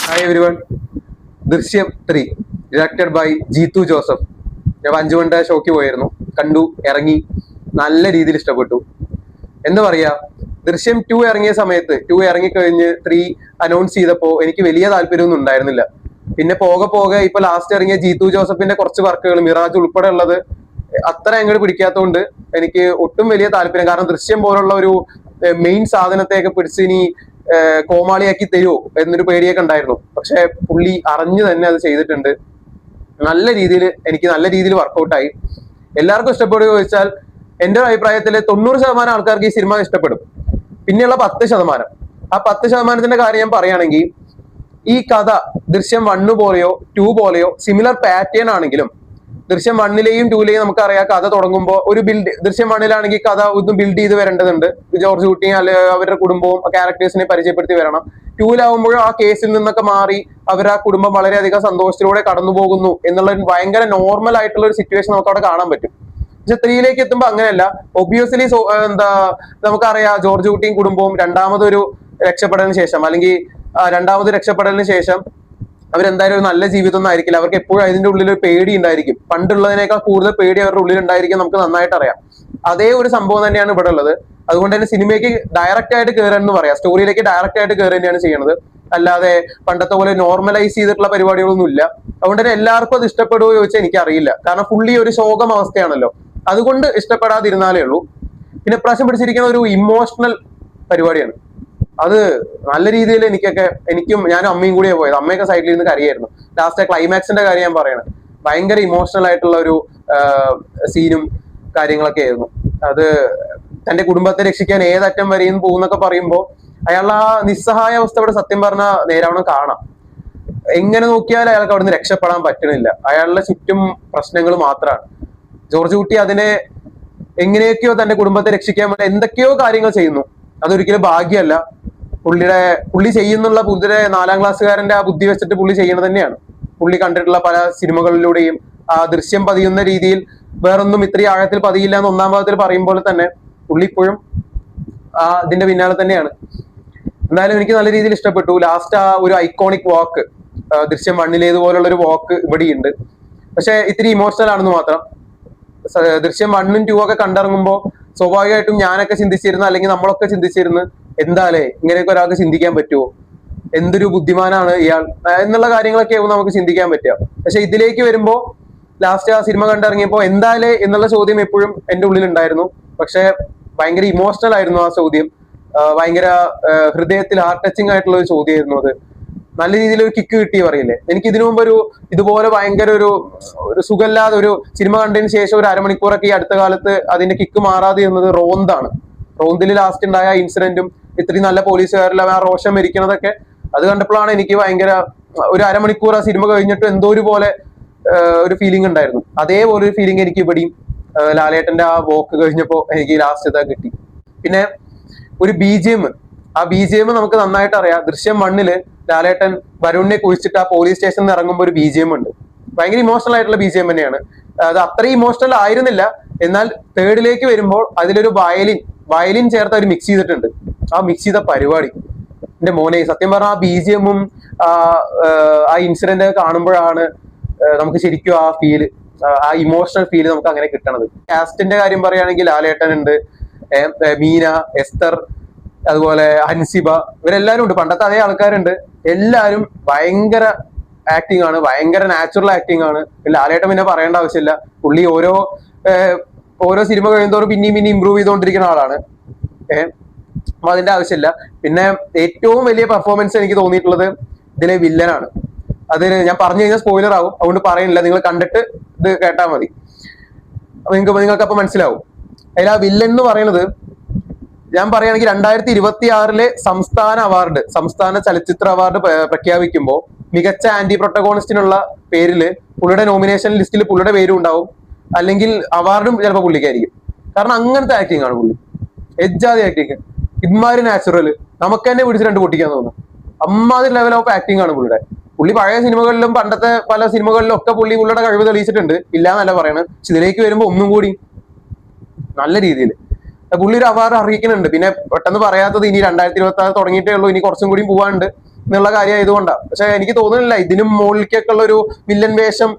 Hi everyone. ദൃശ്യം 3 directed by Jeethu Joseph. ഞാൻ 5 മണിയുടെ ഷോയ്ക്ക് പോയിരുന്നു, കണ്ടു, ഇറങ്ങി, നല്ല രീതിയിൽ ഇഷ്ടപ്പെട്ടു. എന്താ പറയാ, ദൃശ്യം 2 ഇറങ്ങിയ സമയത്ത് 2 ഇറങ്ങിക്കഴിഞ്ഞ് 3 അനൗൺസ് ചെയ്തപ്പോൾ എനിക്ക് വലിയ താല്പര്യമൊന്നും ഉണ്ടായിരുന്നില്ല. പിന്നെ പോകെ പോകെ ഇപ്പൊ ലാസ്റ്റ് ഇറങ്ങിയ ജീത്തു ജോസഫിന്റെ കുറച്ച് വർക്കുകൾ, മിറാജ് ഉൾപ്പെടെ ഉള്ളത് അത്ര അങ്ങോട്ട് പിടിക്കാത്തതുകൊണ്ട് എനിക്ക് ഒട്ടും വലിയ താല്പര്യം. കാരണം ദൃശ്യം പോലുള്ള ഒരു മെയിൻ സാധനത്തെയൊക്കെ പിടിച്ച് ഇനി കോമാളിയാക്കി തരുമോ എന്നൊരു പേടിയൊക്കെ ഉണ്ടായിരുന്നു. പക്ഷെ പുള്ളി അറിഞ്ഞു തന്നെ അത് ചെയ്തിട്ടുണ്ട്. എനിക്ക് നല്ല രീതിയിൽ വർക്കൗട്ടായി. എല്ലാവർക്കും ഇഷ്ടപ്പെടുക ചോദിച്ചാൽ എന്റെ അഭിപ്രായത്തിൽ 90% ആൾക്കാർക്ക് ഈ സിനിമ ഇഷ്ടപ്പെടും. പിന്നെയുള്ള 10%, ആ 10%ത്തിന്റെ കാര്യം ഞാൻ പറയുകയാണെങ്കിൽ, ഈ കഥ ദൃശ്യം 1 പോലെയോ 2 പോലെയോ സിമിലർ പാറ്റേൺ ആണെങ്കിലും ദൃശ്യം 1ലെയും 2ലെയും നമുക്കറിയാം കഥ തുടങ്ങുമ്പോൾ ഒരു ദൃശ്യം 1ലാണെങ്കിൽ കഥ ഒന്ന് ബിൽഡ് ചെയ്ത് വരേണ്ടതുണ്ട്. ജോർജ് കുട്ടി അവരുടെ കുടുംബവും ക്യാരക്ടേഴ്സിനെ പരിചയപ്പെടുത്തി വരണം. 2ലാവുമ്പോഴും ആ കേസിൽ നിന്നൊക്കെ മാറി അവർ ആ കുടുംബം വളരെയധികം സന്തോഷത്തിലൂടെ കടന്നു പോകുന്നു എന്നുള്ള ഭയങ്കര നോർമൽ ആയിട്ടുള്ള ഒരു സിറ്റുവേഷൻ നമുക്ക് അവിടെ കാണാൻ പറ്റും. പക്ഷെ 3ലേക്ക് എത്തുമ്പോൾ അങ്ങനെയല്ല. ഒബ്വിയസ്ലി നമുക്കറിയാം ജോർജ് കുട്ടിയും കുടുംബവും രണ്ടാമതൊരു രക്ഷപ്പെടലിന് ശേഷം, അല്ലെങ്കിൽ രണ്ടാമത് രക്ഷപ്പെടലിന് ശേഷം അവരെന്തായാലും ഒരു നല്ല ജീവിതം ഒന്നും ആയിരിക്കില്ല. അവർക്ക് എപ്പോഴും അതിന്റെ ഉള്ളിൽ ഒരു പേടി ഉണ്ടായിരിക്കും. പണ്ടുള്ളതിനേക്കാൾ കൂടുതൽ പേടി അവരുടെ ഉള്ളിൽ ഉണ്ടായിരിക്കും, നമുക്ക് നന്നായിട്ട് അറിയാം. അതേ ഒരു സംഭവം തന്നെയാണ് ഇവിടെ ഉള്ളത്. അതുകൊണ്ട് തന്നെ സിനിമയ്ക്ക് ഡയറക്റ്റ് ആയിട്ട് കയറാൻ എന്ന് പറയാം, സ്റ്റോറിയിലേക്ക് ഡയറക്റ്റ് ആയിട്ട് കയറി തന്നെയാണ് ചെയ്യുന്നത്. അല്ലാതെ പണ്ടത്തെ പോലെ നോർമലൈസ് ചെയ്തിട്ടുള്ള പരിപാടികളൊന്നും ഇല്ല. അതുകൊണ്ട് തന്നെ എല്ലാവർക്കും അത് ഇഷ്ടപ്പെടുമോ ചോദിച്ചാൽ എനിക്കറിയില്ല. കാരണം ഫുള്ളി ഒരു ശോകം അവസ്ഥയാണല്ലോ, അതുകൊണ്ട് ഇഷ്ടപ്പെടാതിരുന്നാലേ ഉള്ളൂ. പിന്നെ പ്രാവശ്യം പിടിച്ചിരിക്കുന്ന ഒരു ഇമോഷണൽ പരിപാടിയാണ്. അത് നല്ല രീതിയിൽ ഞാനും അമ്മയും കൂടിയേ പോയത്. അമ്മയൊക്കെ സൈഡിൽ നിന്ന് കരയായിരുന്നു. ലാസ്റ്റ് ക്ലൈമാക്സിന്റെ കാര്യം ഞാൻ പറയണം, ഭയങ്കര ഇമോഷണൽ ആയിട്ടുള്ള ഒരു സീനും കാര്യങ്ങളൊക്കെ ആയിരുന്നു. അത് തന്റെ കുടുംബത്തെ രക്ഷിക്കാൻ ഏതറ്റം വരെയും പോകുന്നൊക്കെ പറയുമ്പോൾ അയാളുടെ ആ നിസ്സഹായ അവസ്ഥ ഇവിടെ സത്യം പറഞ്ഞാൽ നേരാവണ്ണം കാണാം. എങ്ങനെ നോക്കിയാലും അയാൾക്ക് അവിടുന്ന് രക്ഷപ്പെടാൻ പറ്റണില്ല. അയാളുടെ ചുറ്റും പ്രശ്നങ്ങൾ മാത്രമാണ്. ജോർജ് കുട്ടി അതിനെ എങ്ങനെയൊക്കെയോ തന്റെ കുടുംബത്തെ രക്ഷിക്കാൻ വേണ്ടി എന്തൊക്കെയോ കാര്യങ്ങൾ ചെയ്യുന്നു. അതൊരിക്കലും ഭാഗ്യമല്ല. പുള്ളി ചെയ്യുന്നുള്ള പുതിയ 4ാം ക്ലാസ്സുകാരന്റെ ആ ബുദ്ധി വെച്ചിട്ട് പുള്ളി ചെയ്യണത് തന്നെയാണ്. പുള്ളി കണ്ടിട്ടുള്ള പല സിനിമകളിലൂടെയും ആ ദൃശ്യം പതിയുന്ന രീതിയിൽ വേറൊന്നും ഇത്രയും ആഴത്തിൽ പതിയില്ല എന്ന് 1ാം ഭാഗത്തിൽ പറയുമ്പോൾ തന്നെ പുള്ളി ഇപ്പോഴും ഇതിന്റെ പിന്നാലെ തന്നെയാണ്. എന്തായാലും എനിക്ക് നല്ല രീതിയിൽ ഇഷ്ടപ്പെട്ടു. ലാസ്റ്റ് ആ ഒരു ഐക്കോണിക് വാക്ക്, ദൃശ്യം 1ലേതുപോലുള്ള ഒരു വാക്ക് ഇവിടെയുണ്ട്. പക്ഷെ ഇത്തിരി ഇമോഷണൽ ആണെന്ന് മാത്രം. ദൃശ്യം 1ഉം 2ഉം ഒക്കെ കണ്ടിറങ്ങുമ്പോൾ സ്വാഭാവികമായിട്ടും ഞാനൊക്കെ ചിന്തിച്ചിരുന്നു, അല്ലെങ്കിൽ നമ്മളൊക്കെ ചിന്തിച്ചിരുന്നു, എന്താലേ ഇങ്ങനെയൊക്കെ ഒരാൾക്ക് ചിന്തിക്കാൻ പറ്റുമോ, എന്തൊരു ബുദ്ധിമാനാണ് ഇയാൾ എന്നുള്ള കാര്യങ്ങളൊക്കെ ആവും നമുക്ക് ചിന്തിക്കാൻ പറ്റുക. പക്ഷെ ഇതിലേക്ക് വരുമ്പോ ലാസ്റ്റ് ആ സിനിമ കണ്ടിറങ്ങിയപ്പോ എന്താലേ എന്നുള്ള ചോദ്യം എപ്പോഴും എന്റെ ഉള്ളിൽ ഉണ്ടായിരുന്നു. പക്ഷെ ഭയങ്കര ഇമോഷണൽ ആയിരുന്നു ആ ചോദ്യം. ഭയങ്കര ഹൃദയത്തിൽ ഹാർട്ട് ടച്ചിങ് ആയിട്ടുള്ള ഒരു ചോദ്യമായിരുന്നു അത്. നല്ല രീതിയിൽ ഒരു കിക്ക് കിട്ടി പറയില്ലേ. എനിക്ക് ഇതിനു മുമ്പ് ഇതുപോലെ ഭയങ്കര ഒരു സുഖമില്ലാതെ ഒരു സിനിമ കണ്ടതിന് ശേഷം ഒരു അരമണിക്കൂറൊക്കെ ഈ അടുത്ത കാലത്ത് അതിന്റെ കിക്ക് മാറാതെ ഇരുന്നത് റോന്താണ്. റോന്തിൽ ലാസ്റ്റ് ഉണ്ടായ ഇൻസിഡന്റും ഇത്രയും നല്ല പോലീസുകാരിൽ ആ റോഷൻ മരിക്കണതൊക്കെ അത് കണ്ടപ്പോഴാണ് എനിക്ക് ഭയങ്കര ഒരു അരമണിക്കൂർ ആ സിനിമ കഴിഞ്ഞിട്ട് എന്തോ ഒരു ഫീലിംഗ് ഉണ്ടായിരുന്നു. അതേപോലെ ഒരു ഫീലിംഗ് എനിക്ക് ഇവിടെയും ലാലേട്ടന്റെ ആ വോക്ക് കഴിഞ്ഞപ്പോ എനിക്ക് ലാസ്റ്റ് ഇതാ കിട്ടി. പിന്നെ ഒരു BGM, ആ BGM നമുക്ക് നന്നായിട്ട് അറിയാം. ദൃശ്യം 1ല് ലാലേട്ടൻ വരുണിനെ കുഴിച്ചിട്ട് ആ പോലീസ് സ്റ്റേഷനിൽ നിന്ന് ഇറങ്ങുമ്പോൾ ഒരു BGM ഉണ്ട്. ഭയങ്കര ഇമോഷണൽ ആയിട്ടുള്ള BGM തന്നെയാണ്. അത് അത്രയും ഇമോഷണൽ ആയിരുന്നില്ല. എന്നാൽ 3ലേക്ക് വരുമ്പോൾ അതിലൊരു വയലിൻ ചേർത്ത് അവർ മിക്സ് ചെയ്തിട്ടുണ്ട്. ആ മിക്സ് ചെയ്ത പരിപാടി എന്റെ മോനെ, സത്യം പറഞ്ഞാൽ ആ BGM-ഉം ആ ഇൻസിഡന്റ് കാണുമ്പോഴാണ് നമുക്ക് ശരിക്കും ആ ഇമോഷണൽ ഫീല് നമുക്ക് അങ്ങനെ കിട്ടണത്. കാസ്റ്റിന്റെ കാര്യം പറയുകയാണെങ്കിൽ ലാലേട്ടൻ ഉണ്ട്, മീന, എസ്തർ, അതുപോലെ ഹൻസിബ, ഇവരെല്ലാരും ഉണ്ട്. പണ്ടത്തെ അതേ ആൾക്കാരുണ്ട്. എല്ലാരും ഭയങ്കര ആക്ടിങ് ആണ്, ഭയങ്കര നാച്ചുറൽ ആക്ടിങ് ആണ്. ലാലേട്ടൻ പിന്നെ പറയേണ്ട ആവശ്യമില്ല. പുള്ളി ഓരോ സിനിമ കഴിയുന്നതോറും പിന്നെയും ഇമ്പ്രൂവ് ചെയ്തുകൊണ്ടിരിക്കുന്ന ആളാണ്. അപ്പൊ അതിന്റെ ആവശ്യമില്ല. പിന്നെ ഏറ്റവും വലിയ പെർഫോമൻസ് എനിക്ക് തോന്നിയിട്ടുള്ളത് ഇതിലെ വില്ലനാണ്. അതിന് ഞാൻ പറഞ്ഞു കഴിഞ്ഞാൽ സ്പോയിലർ ആവും, അതുകൊണ്ട് പറയുന്നില്ല. നിങ്ങൾ കണ്ടിട്ട് ഇത് കേട്ടാൽ മതി, നിങ്ങൾക്ക് അപ്പൊ മനസ്സിലാവും. അതിൽ ആ വില്ലൻ എന്ന് പറയുന്നത്, ഞാൻ പറയുകയാണെങ്കിൽ 2026 സംസ്ഥാന ചലച്ചിത്ര അവാർഡ് പ്രഖ്യാപിക്കുമ്പോൾ മികച്ച ആന്റി പ്രൊട്ടഗോണിസ്റ്റിനുള്ള പേരില് പുള്ളിയുടെ നോമിനേഷൻ ലിസ്റ്റിൽ പുള്ളിയുടെ പേരും ഉണ്ടാവും, അല്ലെങ്കിൽ അവാർഡും ചിലപ്പോൾ പുള്ളിക്കായിരിക്കും. കാരണം അങ്ങനത്തെ ആക്ടിങ് ആണ് പുള്ളി, എജ്ജാതി ആക്ടിങ്. ഇമാര് നാച്ചുറൽ നമുക്ക് തന്നെ പിടിച്ച് 2 പൊട്ടിക്കാൻ തോന്നും. അമ്മാതിരി ലെവൽ ഓഫ് ആക്ടിങ് ആണ് പുള്ളി പഴയ സിനിമകളിലും പണ്ടത്തെ പല സിനിമകളിലും ഒക്കെ പുള്ളിയുടെ കഴിവ് തെളിയിച്ചിട്ടുണ്ട്, ഇല്ലാന്നല്ല പറയണത്. പക്ഷെ ഇതിലേക്ക് വരുമ്പോൾ ഒന്നും കൂടി നല്ല രീതിയിൽ പുള്ളി ഒരു അവാർഡ് അറിയിക്കുന്നുണ്ട്. പിന്നെ പെട്ടെന്ന് പറയാത്തത് ഇനി 2026 തുടങ്ങിയിട്ടേ ഉള്ളൂ, ഇനി കുറച്ചും കൂടി പോവാണ്ട്. എന്നുള്ള കാര്യമായതുകൊണ്ടാണ്. പക്ഷെ എനിക്ക് തോന്നുന്നില്ല ഇതിനും മുകളിലേക്കൊക്കെ ഉള്ള ഒരു വില്ലൻ വേഷം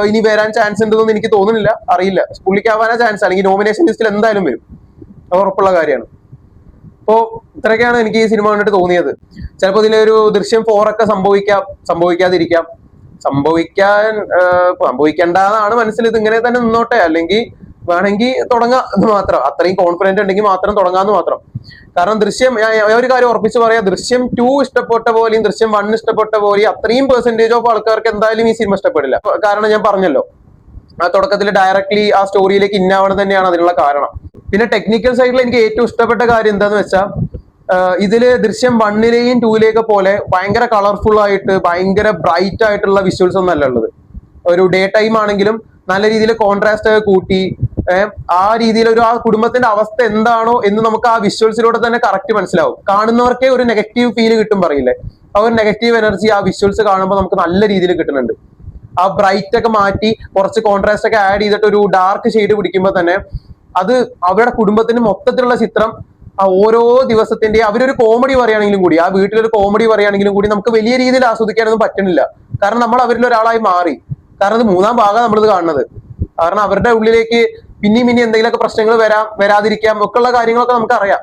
ഇനി വരാൻ ചാൻസ് ഉണ്ടെന്ന് എനിക്ക് തോന്നുന്നില്ല. അറിയില്ല, പുള്ളിക്കാവാനാ ചാൻസ്, അല്ലെങ്കിൽ നോമിനേഷൻ ലിസ്റ്റിൽ എന്തായാലും വരും, ഉറപ്പുള്ള കാര്യമാണ്. അപ്പോ ഇത്രയൊക്കെയാണ് എനിക്ക് ഈ സിനിമ കണ്ടിട്ട് തോന്നിയത്. ചിലപ്പോൾ ഇതിലൊരു ദൃശ്യം 4 ഒക്കെ സംഭവിക്കാതിരിക്കാം. സംഭവിക്കേണ്ടതാണ് മനസ്സിൽ, ഇത് ഇങ്ങനെ തന്നെ നിന്നോട്ടെ, അല്ലെങ്കിൽ വേണമെങ്കിൽ തുടങ്ങാം എന്ന് മാത്രം. അത്രയും കോൺഫിഡന്റ് ഉണ്ടെങ്കിൽ മാത്രം തുടങ്ങാന്ന് മാത്രം. കാരണം ദൃശ്യം, ഒരു കാര്യം ഉറപ്പിച്ച് പറയാം, ദൃശ്യം 2 ഇഷ്ടപ്പെട്ട പോലെയും ദൃശ്യം 1 ഇഷ്ടപ്പെട്ട പോലെയും അത്രയും പെർസെന്റേജ് ഓഫ് ആൾക്കാർക്ക് എന്തായാലും ഈ സിനിമ ഇഷ്ടപ്പെടില്ല. കാരണം ഞാൻ പറഞ്ഞല്ലോ, ആ തുടക്കത്തിൽ ഡയറക്ട്ലി ആ സ്റ്റോറിയിലേക്ക് ഇന്നാവണം തന്നെയാണ് അതിനുള്ള കാരണം. പിന്നെ ടെക്നിക്കൽ സൈഡിൽ എനിക്ക് ഏറ്റവും ഇഷ്ടപ്പെട്ട കാര്യം എന്താന്ന് വെച്ചാൽ, ഇതില് ദൃശ്യം 1ലെയും 2ലെയൊക്കെ പോലെ ഭയങ്കര കളർഫുൾ ആയിട്ട് ഭയങ്കര ബ്രൈറ്റ് ആയിട്ടുള്ള വിഷ്വൽസ് ഒന്നും അല്ല ഉള്ളത്. ഒരു ഡേ ടൈം ആണെങ്കിലും നല്ല രീതിയിൽ കോൺട്രാസ്റ്റ് ഒക്കെ കൂട്ടി ആ രീതിയിൽ ആ കുടുംബത്തിന്റെ അവസ്ഥ എന്താണോ എന്ന് നമുക്ക് ആ വിഷ്വൽസിലൂടെ തന്നെ കറക്റ്റ് മനസ്സിലാവും. കാണുന്നവർക്കേ ഒരു നെഗറ്റീവ് ഫീല് കിട്ടും പറയില്ലേ, ആ ഒരു നെഗറ്റീവ് എനർജി ആ വിഷ്വൽസ് കാണുമ്പോൾ നമുക്ക് നല്ല രീതിയിൽ കിട്ടുന്നുണ്ട്. ആ ബ്രൈറ്റ് ഒക്കെ മാറ്റി കുറച്ച് കോൺട്രാസ്റ്റ് ഒക്കെ ആഡ് ചെയ്തിട്ട് ഒരു ഡാർക്ക് ഷെയ്ഡ് പിടിക്കുമ്പോൾ തന്നെ അത് അവരുടെ കുടുംബത്തിന് മൊത്തത്തിലുള്ള ചിത്രം, ആ ഓരോ ദിവസത്തിന്റെ അവരൊരു കോമഡി പറയുകയാണെങ്കിലും കൂടി, ആ വീട്ടിലൊരു കോമഡി പറയുകയാണെങ്കിലും കൂടി നമുക്ക് വലിയ രീതിയിൽ ആസ്വദിക്കാനൊന്നും പറ്റുന്നില്ല. കാരണം നമ്മൾ അവരിൽ ഒരാളായി മാറി. കാരണം ഇത് 3-ാം ഭാഗം നമ്മളിത് കാണുന്നത്. കാരണം അവരുടെ ഉള്ളിലേക്ക് പിന്നെയും എന്തെങ്കിലുമൊക്കെ പ്രശ്നങ്ങൾ വരാതിരിക്കാം ഒക്കെ ഉള്ള കാര്യങ്ങളൊക്കെ നമുക്ക് അറിയാം.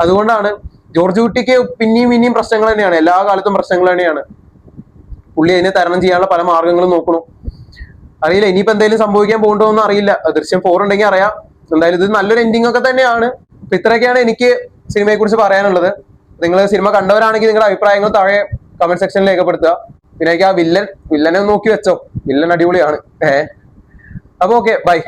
അതുകൊണ്ടാണ് ജോർജ് കുട്ടിക്ക് പിന്നെയും പ്രശ്നങ്ങൾ തന്നെയാണ്, എല്ലാ കാലത്തും പ്രശ്നങ്ങൾ തന്നെയാണ്. പുള്ളി അതിനെ തരണം ചെയ്യാനുള്ള പല മാർഗങ്ങളും നോക്കണം. അറിയില്ല ഇനിയിപ്പോ എന്തെങ്കിലും സംഭവിക്കാൻ പോകണ്ടോന്നും അറിയില്ല. ദൃശ്യം 4 ഉണ്ടെങ്കിൽ അറിയാം. എന്തായാലും ഇത് നല്ലൊരു എൻഡിങ് ഒക്കെ തന്നെയാണ്. അപ്പൊ ഇത്രയൊക്കെയാണ് എനിക്ക് സിനിമയെ കുറിച്ച് പറയാനുള്ളത്. നിങ്ങൾ സിനിമ കണ്ടവരാണെങ്കിൽ നിങ്ങളുടെ അഭിപ്രായങ്ങൾ താഴെ കമന്റ് സെക്ഷനിൽ രേഖപ്പെടുത്തുക. പിന്നെ ആ വില്ലനെ നോക്കി വെച്ചോ, വില്ലൻ അടിപൊളിയാണ്. അപ്പൊ ഓക്കെ, ബൈ.